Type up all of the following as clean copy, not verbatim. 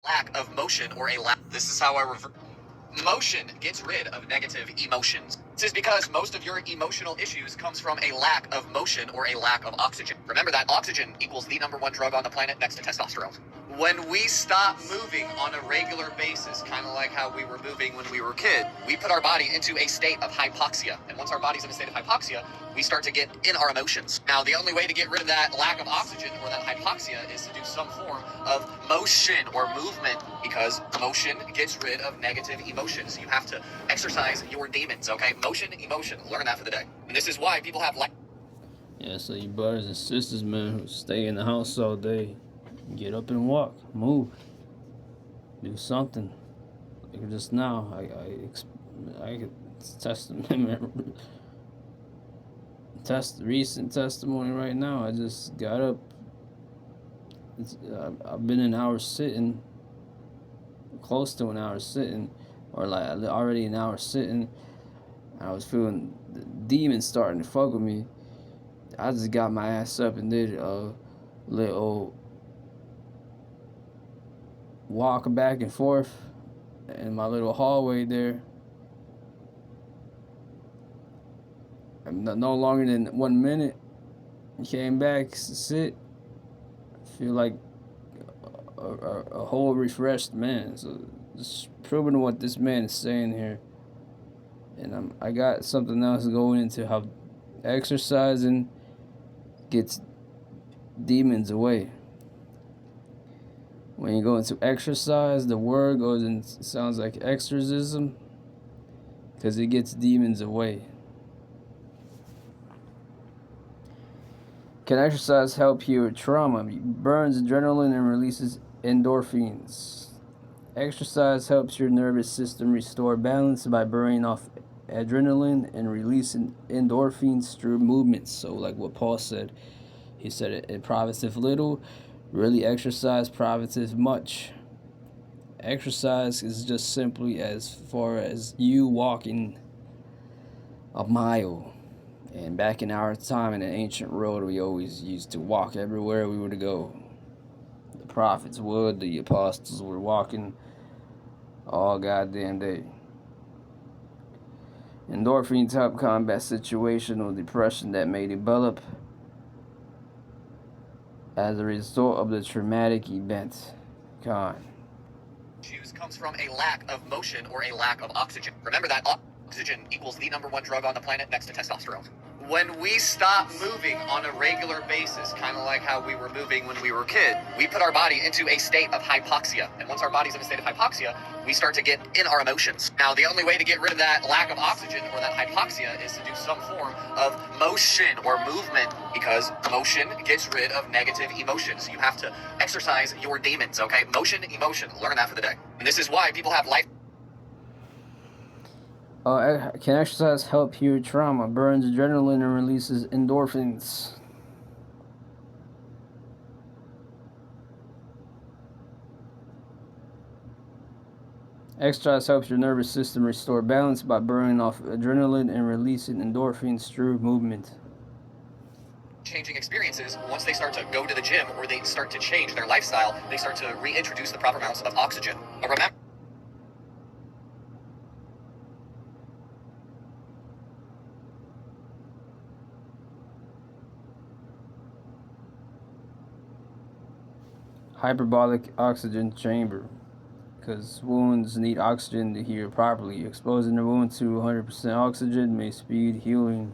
lack of motion or a lack. This is how I reverse. Motion gets rid of negative emotions. This is because most of your emotional issues comes from a lack of motion or a lack of oxygen. Remember that oxygen equals the #1 drug on the planet next to testosterone. When we stop moving on a regular basis, kind of like how we were moving when we were kids, we put our body into a state of hypoxia. And once our body's in a state of hypoxia, we start to get in our emotions. Now, the only way to get rid of that lack of oxygen or that hypoxia is to do some form of motion or movement, because motion gets rid of negative emotions. You have to exercise your demons, okay? Motion, emotion. Learn that for the day. And this is why people have Yeah, so you brothers and sisters, man, who stay in the house all day, get up and walk, move, do something. Like just now, I could recent testimony right now. I just got up. I've been an hour sitting, close to an hour sitting, or like already an hour sitting. I was feeling the demons starting to fuck with me. I just got my ass up and did a little walk back and forth in my little hallway there. No longer than 1 minute. Came back, sit. Feel like a whole refreshed man. So just proving what this man is saying here. And I got something else going into how exercising gets demons away. When you go into exercise, the word goes and sounds like exorcism, because it gets demons away. Can exercise help heal with trauma? It burns adrenaline and releases endorphins. Exercise helps your nervous system restore balance by burning off adrenaline and releasing endorphins through movements. So like what Paul said, he said it profiteth little, really exercise profiteth much. Exercise is just simply as far as you walking a mile. And back in our time in the ancient world, we always used to walk everywhere we were to go. The prophets would, the apostles were walking all goddamn day. Endorphins help combat situational depression that may develop as a result of the traumatic event. Issues comes from a lack of motion or a lack of oxygen. Remember that oxygen equals the #1 drug on the planet next to testosterone. When we stop moving on a regular basis, kind of like how we were moving when we were kids, we put our body into a state of hypoxia. And once our body's in a state of hypoxia, we start to get in our emotions. Now, the only way to get rid of that lack of oxygen or that hypoxia is to do some form of motion or movement, because motion gets rid of negative emotions. You have to exercise your demons, okay? Motion, emotion. Learn that for the day. And this is why people have life. Can exercise help heal trauma? Burns adrenaline and releases endorphins. Exercise helps your nervous system restore balance by burning off adrenaline and releasing endorphins through movement. Changing experiences, once they start to go to the gym or they start to change their lifestyle, they start to reintroduce the proper amounts of oxygen. But remember, Hyperbolic oxygen chamber, because wounds need oxygen to heal properly. Exposing the wound to 100% oxygen may speed healing.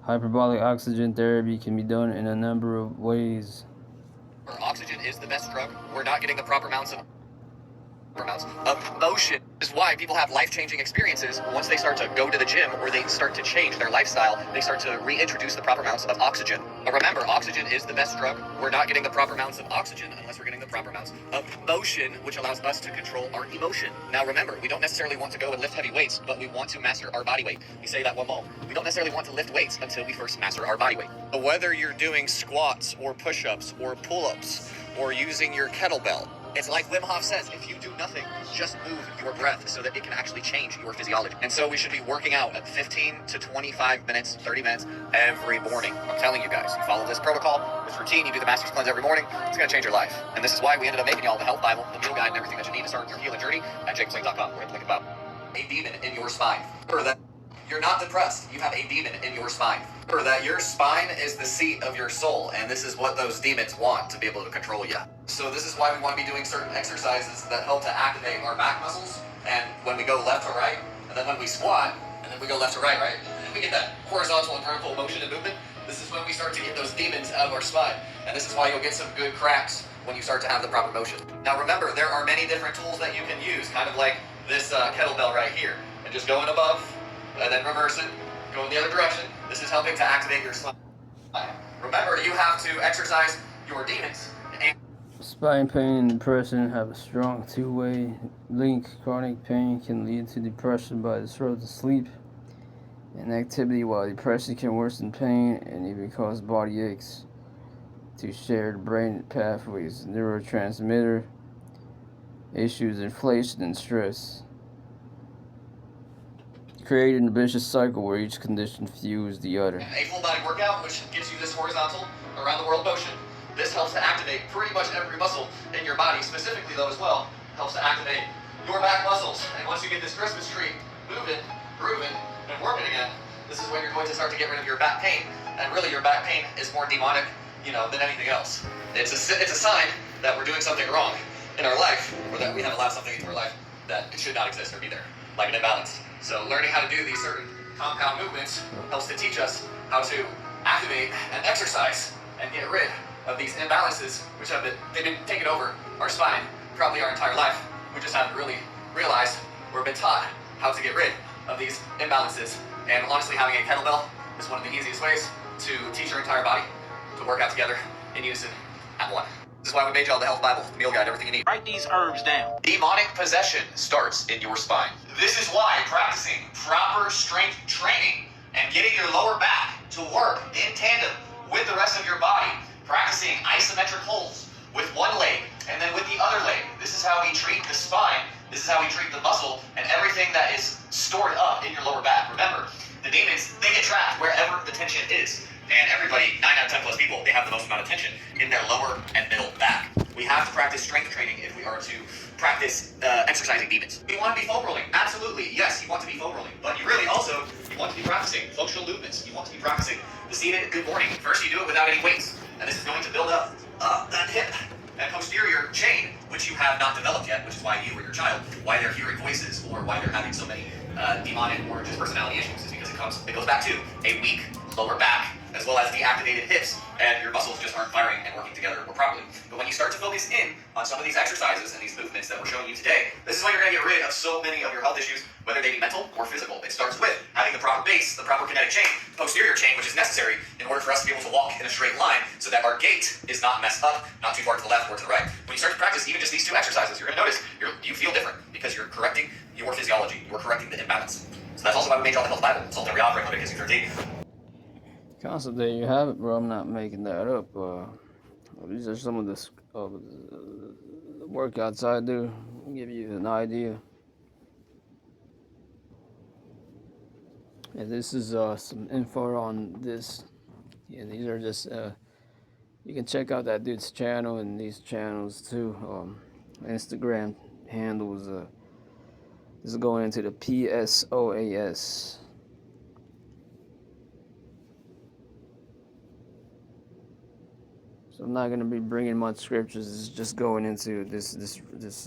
Hyperbolic oxygen therapy can be done in a number of ways. Oxygen is the best drug. We're not getting the proper amounts of motion. This is why people have life-changing experiences. Once they start to go to the gym or they start to change their lifestyle, they start to reintroduce the proper amounts of oxygen. But remember, oxygen is the best drug. We're not getting the proper amounts of oxygen unless we're getting the proper amounts of motion, which allows us to control our emotion. Now remember, we don't necessarily want to go and lift heavy weights, but we want to master our body weight. We say that one more. We don't necessarily want to lift weights until we first master our body weight. But whether you're doing squats or push-ups or pull-ups or using your kettlebell, It's like Wim Hof says, if you do nothing, just move your breath so that it can actually change your physiology. And so we should be working out at 15 to 25 minutes, 30 minutes every morning. I'm telling you guys, you follow this protocol, this routine, you do the Master's Cleanse every morning, it's going to change your life. And this is why we ended up making y'all the Health Bible, the meal guide, and everything that you need to start your healing journey at jakesling.com. We're going to link about a demon in your spine. Remember that you're not depressed. You have a demon in your spine. Remember that your spine is the seat of your soul, and this is what those demons want to be able to control you. So this is why we want to be doing certain exercises that help to activate our back muscles, and when we go left to right, and then when we squat, and then we go left to right, and we get that horizontal and vertical motion and movement, this is when we start to get those demons out of our spine, and this is why you'll get some good cracks when you start to have the proper motion. Now remember, there are many different tools that you can use, kind of like this kettlebell right here, and just going above, and then reverse it, go in the other direction. This is helping to activate your spine. Remember, you have to exercise your demons. Spine pain and depression have a strong two-way link. Chronic pain can lead to depression by disrupting sleep and activity, while depression can worsen pain and even cause body aches. To shared brain pathways, neurotransmitter issues, inflation, and stress, creating a vicious cycle where each condition fuels the other. A full body workout, which gives you this horizontal around the world motion. This helps to activate pretty much every muscle in your body, specifically though as well, helps to activate your back muscles. And once you get this Christmas tree moving, grooving, and working again, this is when you're going to start to get rid of your back pain. And really your back pain is more demonic, than anything else. It's a sign that we're doing something wrong in our life, or that we have allowed something into our life that it should not exist or be there, like an imbalance. So learning how to do these certain compound movements helps to teach us how to activate and exercise and get rid of these imbalances, which they've been taking over our spine probably our entire life. We just haven't really realized or been taught how to get rid of these imbalances. And honestly, having a kettlebell is one of the easiest ways to teach your entire body to work out together in unison at one. This is why we made y'all the Health Bible, the meal guide, everything you need. Write these herbs down. Demonic possession starts in your spine. This is why practicing proper strength training and getting your lower back to work in tandem with the rest of your body, practicing isometric holds with one leg and then with the other leg. This is how we treat the spine. This is how we treat the muscle and everything that is stored up in your lower back. Remember, the demons, they get trapped wherever the tension is. And everybody, 9 out of 10 plus people, they have the most amount of tension in their lower and middle back. We have to practice strength training if we are to practice exercising demons. Do you want to be foam rolling? Absolutely, yes, you want to be foam rolling. But you really also, you want to be practicing functional movements. You want to be practicing the seated good morning. First, you do it without any weights. And this is going to build up that hip and posterior chain, which you have not developed yet, which is why you or your child, why they're hearing voices or why they're having so many demonic or just personality issues, is because it goes back to a weak lower back, as well as deactivated hips, and your muscles just aren't firing and working together properly. But when you start to focus in on some of these exercises and these movements that we're showing you today, this is when you're going to get rid of so many of your health issues, whether they be mental or physical. It starts with having the proper base, the proper kinetic chain, posterior chain, which is necessary in order for us to be able to walk in a straight line so that our gait is not messed up, not too far to the left or to the right. When you start to practice even just these two exercises, you're going to notice you feel different because you're correcting your physiology. You're correcting the imbalance. So that's also why we made y'all the Health Bible. It's all that we operate under Leviticus 13. Concept, there you have it, bro. I'm not making that up. These are some of the workouts I do. I'll give you an idea. And this is some info on this. Yeah, these are just you can check out that dude's channel and these channels too. Instagram handles. This is going into the PSOAS. So I'm not going to be bringing much scriptures. It's just going into this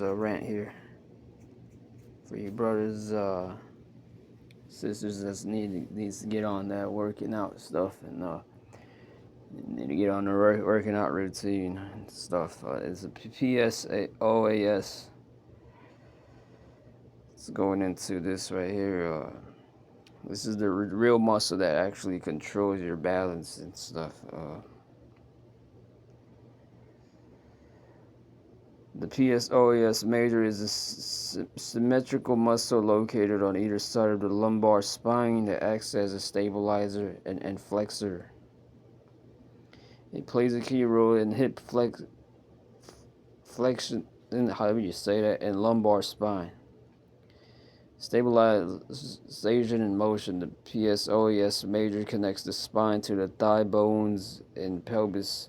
rant here for you brothers, sisters that needs to get on that working out stuff and need to get on the working out routine and stuff. It's a PSOAS. It's going into this right here. This is the real muscle that actually controls your balance and stuff. The PSOAS major is a symmetrical muscle located on either side of the lumbar spine that acts as a stabilizer and flexor. It plays a key role in hip flexion in however you say that, and lumbar spine. Stabilization in motion. The PSOES major connects the spine to the thigh bones and pelvis,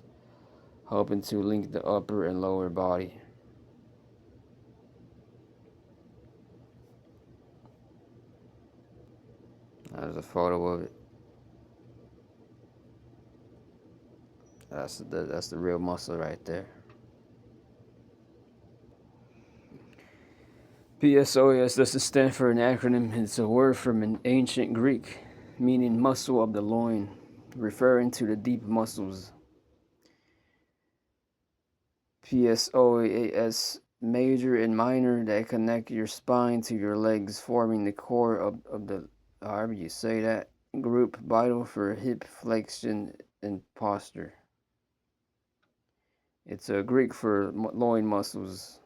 helping to link the upper and lower body. There's a photo of it. That's the real muscle right there. PSOES doesn't stand for an acronym. It's a word from an ancient Greek, meaning muscle of the loin, referring to the deep muscles. PSOES major and minor that connect your spine to your legs, forming the core of the, however you say that, group, vital for hip flexion and posture. It's a Greek for loin muscles.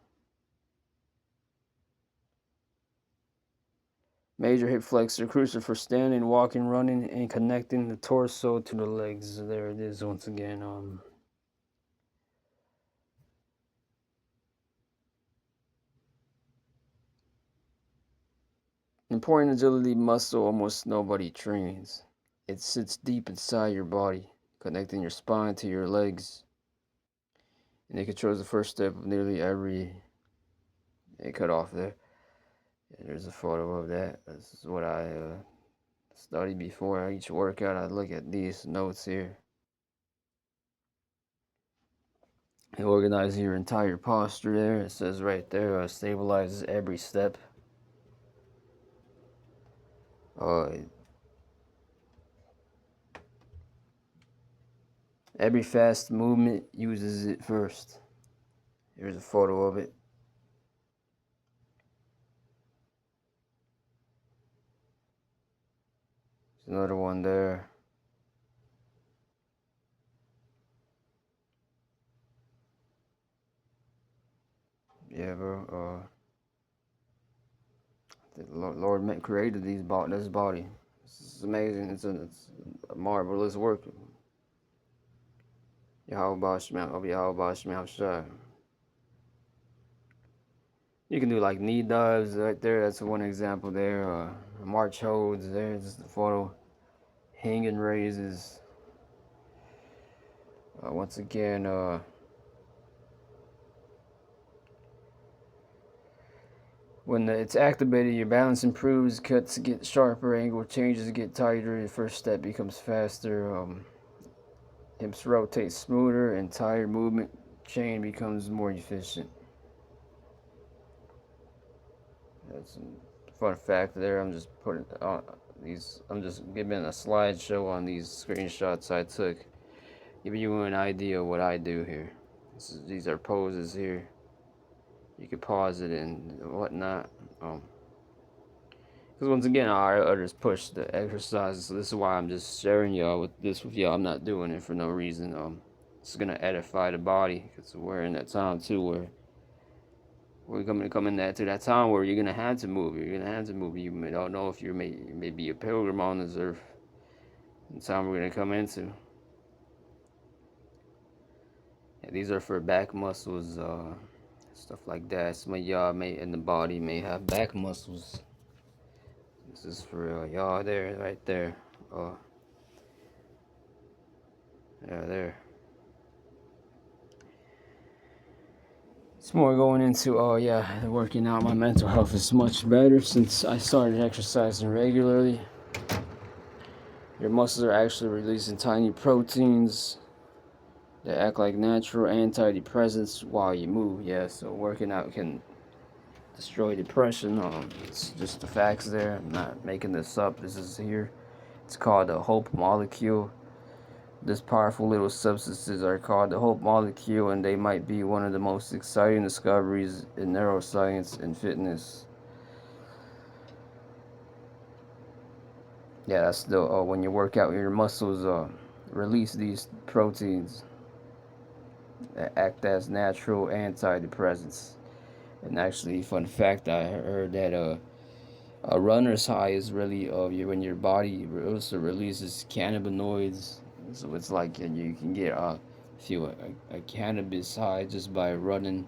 Major hip flexor, crucial for standing, walking, running, and connecting the torso to the legs. There it is once again. Important agility muscle almost nobody trains. It sits deep inside your body, connecting your spine to your legs. And it controls the first step of nearly every. It cut off there. And there's a photo of that. This is what I study before each workout. I look at these notes here. It organizes your entire posture there. It says right there, stabilizes every step. Every fast movement uses it first. Here's a photo of it. There's another one there. Yeah, bro. The Lord created this body. It's amazing. It's a marvelous work. Yahweh Shah. You can do like knee dives right there. That's one example there. March holds there. Just the photo. Hanging raises. Once again, when it's activated, your balance improves, cuts get sharper, angle changes get tighter, your first step becomes faster, hips rotate smoother, entire movement chain becomes more efficient. That's a fun fact there. I'm just putting I'm just giving a slideshow on these screenshots I took, giving you an idea of what I do here. These are poses here. You can pause it and whatnot. Because once again, I just push the exercises. So this is why I'm just sharing y'all with y'all. I'm not doing it for no reason. It's gonna edify the body. Because we're in that time too where we're coming to that time where you're gonna have to move. You're gonna have to move. You don't know if you may be a pilgrim on this earth. The time we're gonna come into. Yeah, these are for back muscles, stuff like that. Some of y'all in the body may have back muscles. This is for y'all there, right there. Yeah, there. It's more going into, working out. My mental health is much better since I started exercising regularly. Your muscles are actually releasing tiny proteins that act like natural antidepressants while you move. Yeah, so working out can destroy depression. It's just the facts there. I'm not making this up. This is here. It's called the hope molecule. This powerful little substances are called the hope molecule, and they might be one of the most exciting discoveries in neuroscience and fitness. Yeah, that's the when you work out, your muscles release these proteins that act as natural antidepressants. And actually, fun fact, I heard that a runner's high is really when your body also releases cannabinoids. So it's like you can get a cannabis high just by running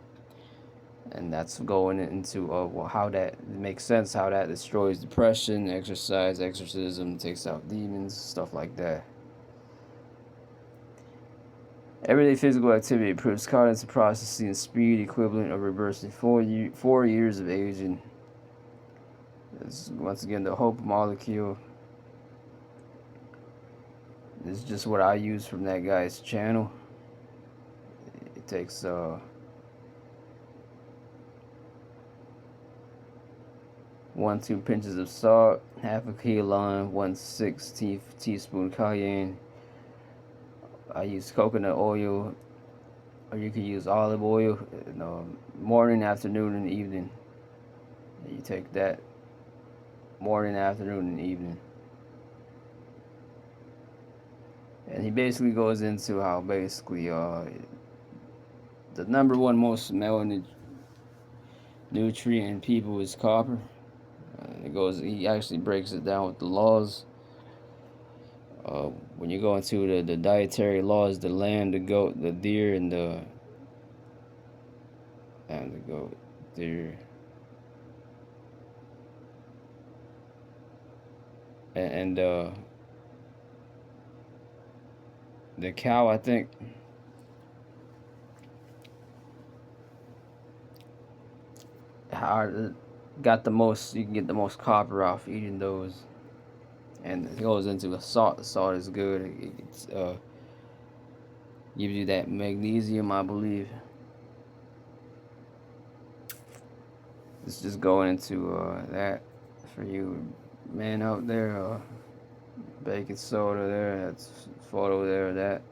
And that's going into how that makes sense, how that destroys depression, exercise, exorcism, takes out demons, stuff like that. Everyday physical activity improves cognitive processing and speed, equivalent of reversing 4 years of aging. It's, once again, the hope molecule. This is just what I use from that guy's channel. It takes 1-2 pinches of salt, half a key lime, 1/6 teaspoon cayenne. I use coconut oil, or you can use olive oil. Morning, afternoon, and evening. You take that morning, afternoon, and evening. And he basically goes into how basically the number one most nutrient in people is copper. He actually breaks it down with the laws. When you go into the dietary laws, the lamb, the goat, the deer, and the goat, deer, and the cow, I think. Got the most. You can get the most copper off eating those. And it goes into the salt. The salt is good. It gives you that magnesium, I believe. It's just going into that for you men out there. Baking soda there. That's photo there. That.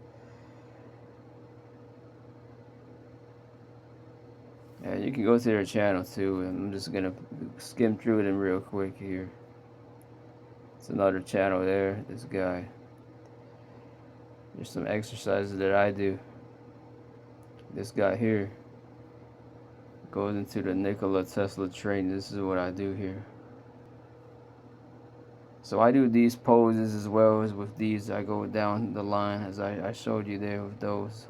Yeah, you can go to their channel too. And I'm just gonna skim through them real quick here. It's another channel there. This guy. There's some exercises that I do. This guy here goes into the Nikola Tesla training. This is what I do here. So I do these poses as well as with these. I go down the line as I showed you there with those.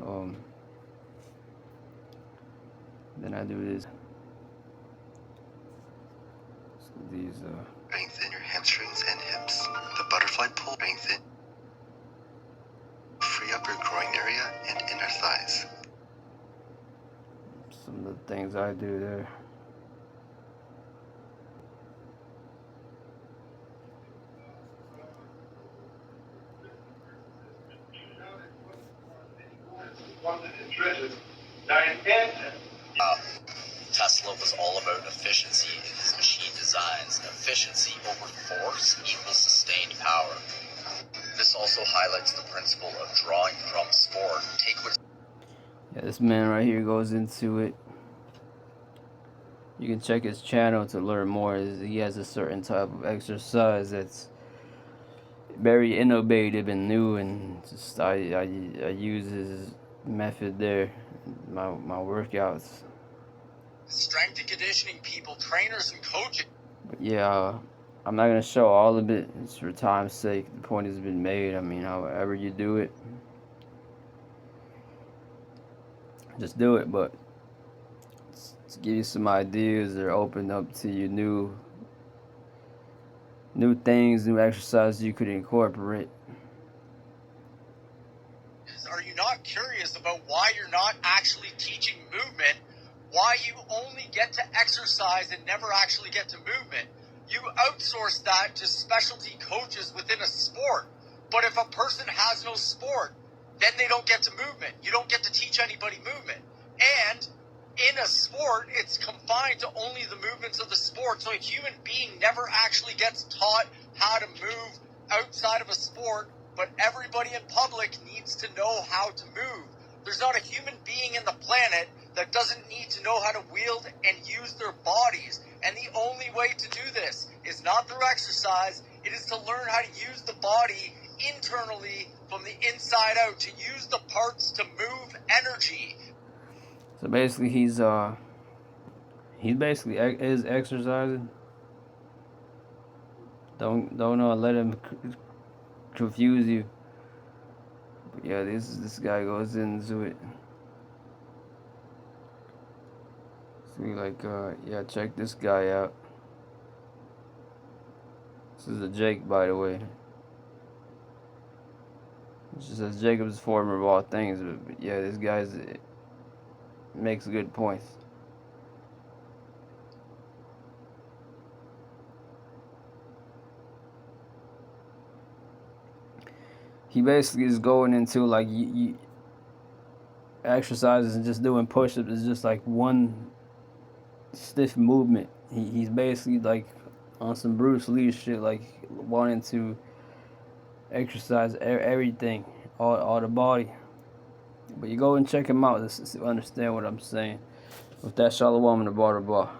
Then I do this. So these. Strengthen your hamstrings and hips. The butterfly pull. Strengthen. Free up your groin area and inner thighs. Some of the things I do there. Tesla was all about efficiency in his machine designs. Efficiency over force equals sustained power. This also highlights the principle of drawing from sport. Take what. Yeah, this man right here goes into it. You can check his channel to learn more. He has a certain type of exercise that's very innovative and new, and just I use his method there, my workouts. Strength and conditioning people, trainers and coaches. But yeah, I'm not gonna show all of it. It's for time's sake. The point has been made. I mean, however you do it, just do it. But to give you some ideas, or open up to you new things, new exercises you could incorporate. Are you not curious about why you're not actually teaching movement? Why you only get to exercise and never actually get to movement? You outsource that to specialty coaches within a sport. But if a person has no sport, then they don't get to movement. You don't get to teach anybody movement. And in a sport, it's confined to only the movements of the sport. So a human being never actually gets taught how to move outside of a sport, but everybody in public needs to know how to move. There's not a human being in the planet that doesn't need to know how to wield and use their bodies. And the only way to do this is not through exercise. It is to learn how to use the body internally from the inside out, to use the parts to move energy. So basically, he's basically is exercising. Don't let him confuse you. But yeah, this guy goes into it. basically like, yeah, check this guy out. This is a Jake, by the way. It just says Jacob's former of all things, but yeah, this guy's makes good points. He basically is going into like you exercises and just doing push-ups is just like one stiff movement. He's basically like on some Bruce Lee shit, like wanting to exercise everything, all the body. But you go and check him out to understand what I'm saying. With that, shalom and the bar.